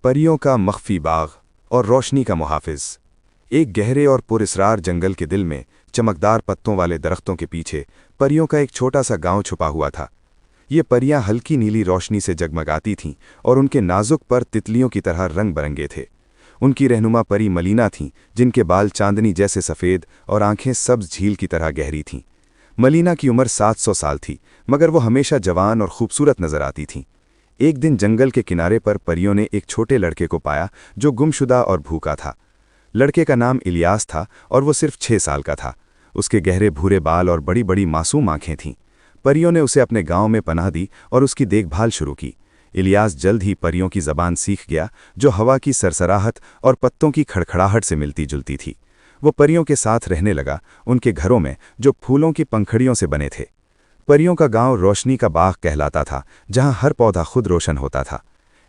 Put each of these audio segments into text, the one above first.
परियों का मख्फी बाग और रोशनी का मुहाफिज। एक गहरे और पुरस्रार जंगल के दिल में चमकदार पत्तों वाले दरख्तों के पीछे परियों का एक छोटा सा गांव छुपा हुआ था। ये परियां हल्की नीली रोशनी से जगमगाती थीं और उनके नाजुक पर तितलियों की तरह रंग बरंगे थे। उनकी रहनुमा परी मलीना थीं, जिनके बाल चांदनी जैसे सफ़ेद और आंखें सब्ज झील की तरह गहरी थीं। मलीना की उम्र 700 साल थी, मगर वो हमेशा जवान और खूबसूरत नजर आती थीं। एक दिन जंगल के किनारे पर परियों ने एक छोटे लड़के को पाया जो गुमशुदा और भूखा था। लड़के का नाम इलियास था और वो सिर्फ 6 साल का था। उसके गहरे भूरे बाल और बड़ी बड़ी मासूम आंखें थीं। परियों ने उसे अपने गांव में पनाह दी और उसकी देखभाल शुरू की। इलियास जल्द ही परियों की ज़बान सीख गया, जो हवा की सरसराहट और पत्तों की खड़खड़ाहट से मिलती जुलती थी। वो परियों के साथ रहने लगा, उनके घरों में जो फूलों की पंखड़ियों से बने थे। परियों का गांव रोशनी का बाग कहलाता था, जहां हर पौधा खुद रोशन होता था।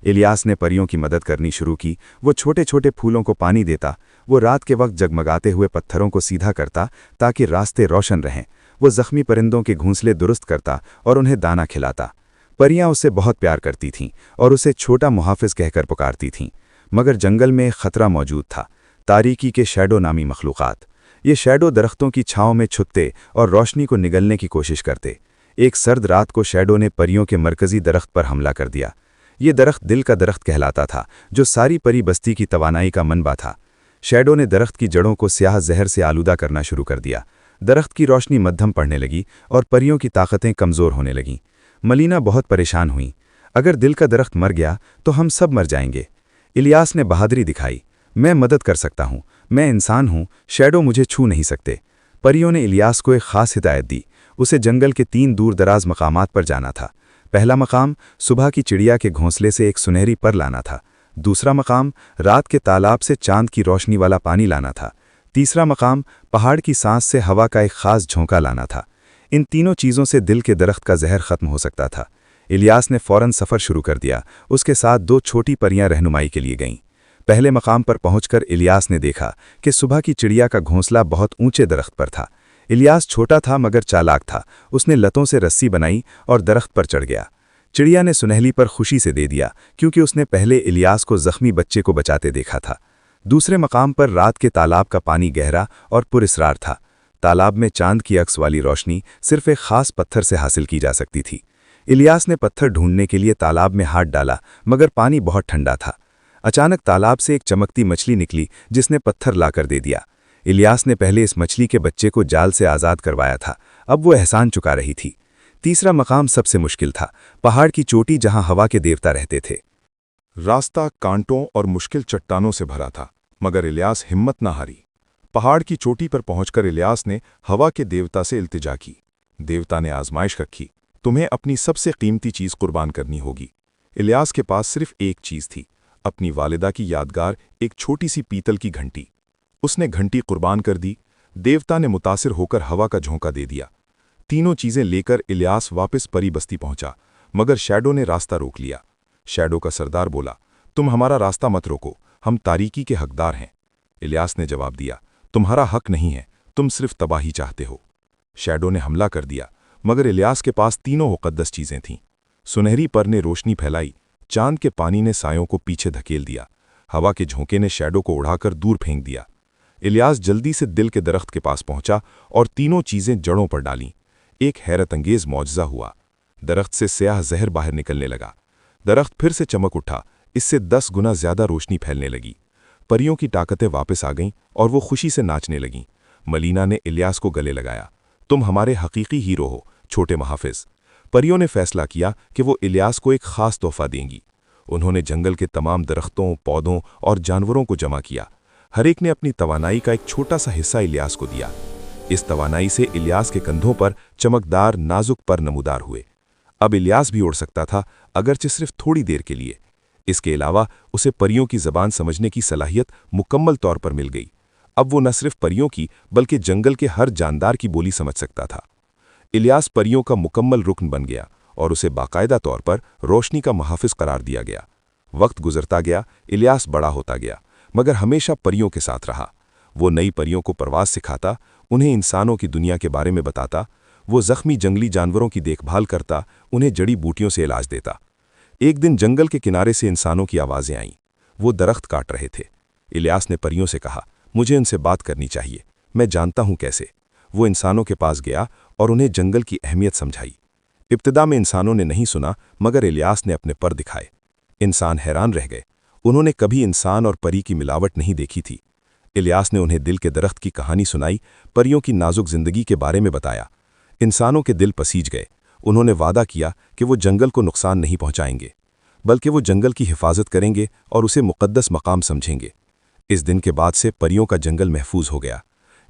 इलियास ने परियों की मदद करनी शुरू की। वो छोटे छोटे फूलों को पानी देता, वो रात के वक्त जगमगाते हुए पत्थरों को सीधा करता ताकि रास्ते रोशन रहें। वो जख्मी परिंदों के घोंसले दुरुस्त करता और उन्हें दाना खिलाता। परियां उससे बहुत प्यार करती थीं और उसे छोटा मुहाफिज कहकर पुकारती थीं। मगर जंगल में खतरा मौजूद था, तारीकी के शैडो नामी मखलूक़ात। ये शैडो दरख्तों की छाँव में छुपते और रोशनी को निगलने की कोशिश करते। एक सर्द रात को शैडो ने परियों के मरकजी दरख्त पर हमला कर दिया। ये दरख्त दिल का दरख्त कहलाता था, जो सारी परी बस्ती की तवानाई का मनबा था। शैडो ने दरख्त की जड़ों को स्याह जहर से आलूदा करना शुरू कर दिया। दरख्त की रोशनी मध्यम पड़ने लगी और परियों की ताकतें कमज़ोर होने लगीं। मलीना बहुत परेशान हुई। अगर दिल का दरख्त मर गया तो हम सब मर जाएंगे। इलियास ने बहादुरी दिखाई। मैं मदद कर सकता हूँ, मैं इंसान हूँ, शैडो मुझे छू नहीं सकते। परियों ने इलियास को एक ख़ास हिदायत दी। उसे जंगल के 3 दूर दराज मकामात पर जाना था। पहला मकाम सुबह की चिड़िया के घोंसले से एक सुनहरी पर लाना था। दूसरा मकाम रात के तालाब से चांद की रोशनी वाला पानी लाना था। तीसरा मकाम पहाड़ की सांस से हवा का एक ख़ास झोंका लाना था। इन तीनों चीज़ों से दिल के दरख्त का जहर ख़त्म हो सकता था। इलियास ने फ़ौरन सफ़र शुरू कर दिया। उसके साथ 2 छोटी परियां रहनुमाई के लिए गईं। पहले मकाम पर पहुंचकर इलियास ने देखा कि सुबह की चिड़िया का घोंसला बहुत ऊंचे दरख्त पर था। इलियास छोटा था मगर चालाक था। उसने लतों से रस्सी बनाई और दरख्त पर चढ़ गया। चिड़िया ने सुनहली पर खुशी से दे दिया, क्योंकि उसने पहले इलियास को जख्मी बच्चे को बचाते देखा था। दूसरे मकाम पर रात के तालाब का पानी गहरा और पुरस्रार था। तालाब में चांद की अक्स वाली रोशनी सिर्फ एक खास पत्थर से हासिल की जा सकती थी। इलियास ने पत्थर ढूंढने के लिए तालाब में हाथ डाला, मगर पानी बहुत ठंडा था। अचानक तालाब से एक चमकती मछली निकली, जिसने पत्थर लाकर दे दिया। इलियास ने पहले इस मछली के बच्चे को जाल से आज़ाद करवाया था, अब वो एहसान चुका रही थी। तीसरा मकाम सबसे मुश्किल था, पहाड़ की चोटी जहां हवा के देवता रहते थे। रास्ता कांटों और मुश्किल चट्टानों से भरा था, मगर इलियास हिम्मत न हारी। पहाड़ की चोटी पर पहुंचकर इलियास ने हवा के देवता से इल्तिजा की। देवता ने आजमाइश रखी, तुम्हें अपनी सबसे कीमती चीज़ कुर्बान करनी होगी। इलियास के पास सिर्फ एक चीज़ थी, अपनी वालिदा की यादगार एक छोटी सी पीतल की घंटी। उसने घंटी कुर्बान कर दी। देवता ने मुतासिर होकर हवा का झोंका दे दिया। तीनों चीज़ें लेकर इलियास वापस परी बस्ती पहुंचा, मगर शैडो ने रास्ता रोक लिया। शैडो का सरदार बोला, तुम हमारा रास्ता मत रोको, हम तारीकी के हकदार हैं। इलियास ने जवाब दिया, तुम्हारा हक नहीं है, तुम सिर्फ तबाही चाहते हो। शैडो ने हमला कर दिया, मगर इलियास के पास तीनों मुक़द्दस चीज़ें थीं। सुनहरी पर ने रोशनी फैलाई, चांद के पानी ने सायों को पीछे धकेल दिया, हवा के झोंके ने शैडो को उड़ाकर दूर फेंक दिया। इलियास जल्दी से दिल के दरख्त के पास पहुंचा और तीनों चीज़ें जड़ों पर डालीं। एक हैरत अंगेज मौजज़ा हुआ, दरख्त से स्याह जहर बाहर निकलने लगा। दरख्त फिर से चमक उठा, इससे 10 गुना ज़्यादा रोशनी फैलने लगी। परियों की ताकतें वापस आ गईं और वो खुशी से नाचने लगीं। मलीना ने इलियास को गले लगाया, तुम हमारे हकीकी हीरो हो, छोटे मुहाफिज। परियों ने फैसला किया कि वो इलियास को एक ख़ास तोहफ़ा देंगी। उन्होंने जंगल के तमाम दरख्तों, पौधों और जानवरों को जमा किया। हर एक ने अपनी तवानाई का एक छोटा सा हिस्सा इलियास को दिया। इस तवानाई से इलियास के कंधों पर चमकदार नाजुक पर नमूदार हुए। अब इलियास भी उड़ सकता था, अगरचे सिर्फ थोड़ी देर के लिए। इसके अलावा उसे परियों की ज़बान समझने की सलाहियत मुकम्मल तौर पर मिल गई। अब वो न सिर्फ परियों की बल्कि जंगल के हर जानदार की बोली समझ सकता था। इलियास परियों का मुकम्मल रुकन बन गया और उसे बाकायदा तौर पर रोशनी का मुहाफिज करार दिया गया। वक्त गुजरता गया, इलियास बड़ा होता गया, मगर हमेशा परियों के साथ रहा। वो नई परियों को परवाज़ सिखाता, उन्हें इंसानों की दुनिया के बारे में बताता। वो ज़ख्मी जंगली जानवरों की देखभाल करता, उन्हें जड़ी बूटियों से इलाज देता। एक दिन जंगल के किनारे से इंसानों की आवाज़ें आईं। वो दरख्त काट रहे थे। इलियास ने परियों से कहा, मुझे इनसे बात करनी चाहिए, मैं जानता हूं कैसे। वो इंसानों के पास गया और उन्हें जंगल की अहमियत समझाई। इब्तिदा में इंसानों ने नहीं सुना, मगर इलियास ने अपने पर दिखाए। इंसान हैरान रह गए, उन्होंने कभी इंसान और परी की मिलावट नहीं देखी थी। इलियास ने उन्हें दिल के दरख्त की कहानी सुनाई, परियों की नाजुक जिंदगी के बारे में बताया। इंसानों के दिल पसीज गए। उन्होंने वादा किया कि वो जंगल को नुकसान नहीं पहुंचाएंगे, बल्कि वो जंगल की हिफाजत करेंगे और उसे मुक़द्दस मकाम समझेंगे। इस दिन के बाद से परियों का जंगल महफूज हो गया।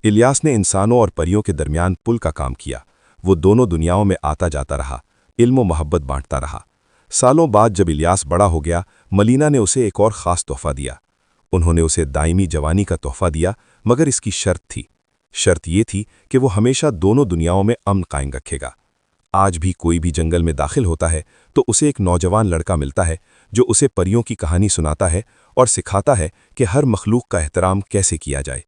इलियास ने इंसानों और परियों के दरमियान पुल का काम किया। वो दोनों दुनियाओं में आता जाता रहा, इल्म व मोहब्बत बांटता रहा। सालों बाद जब इलियास बड़ा हो गया, मलीना ने उसे एक और ख़ास तोहफ़ा दिया। उन्होंने उसे दायमी जवानी का तोहफ़ा दिया, मगर इसकी शर्त थी। शर्त ये थी कि वो हमेशा दोनों दुनियाओं में अमन कायम रखेगा। आज भी कोई भी जंगल में दाखिल होता है तो उसे एक नौजवान लड़का मिलता है जो उसे परियों की कहानी सुनाता है और सिखाता है कि हर मखलूक का एहतराम कैसे किया जाए।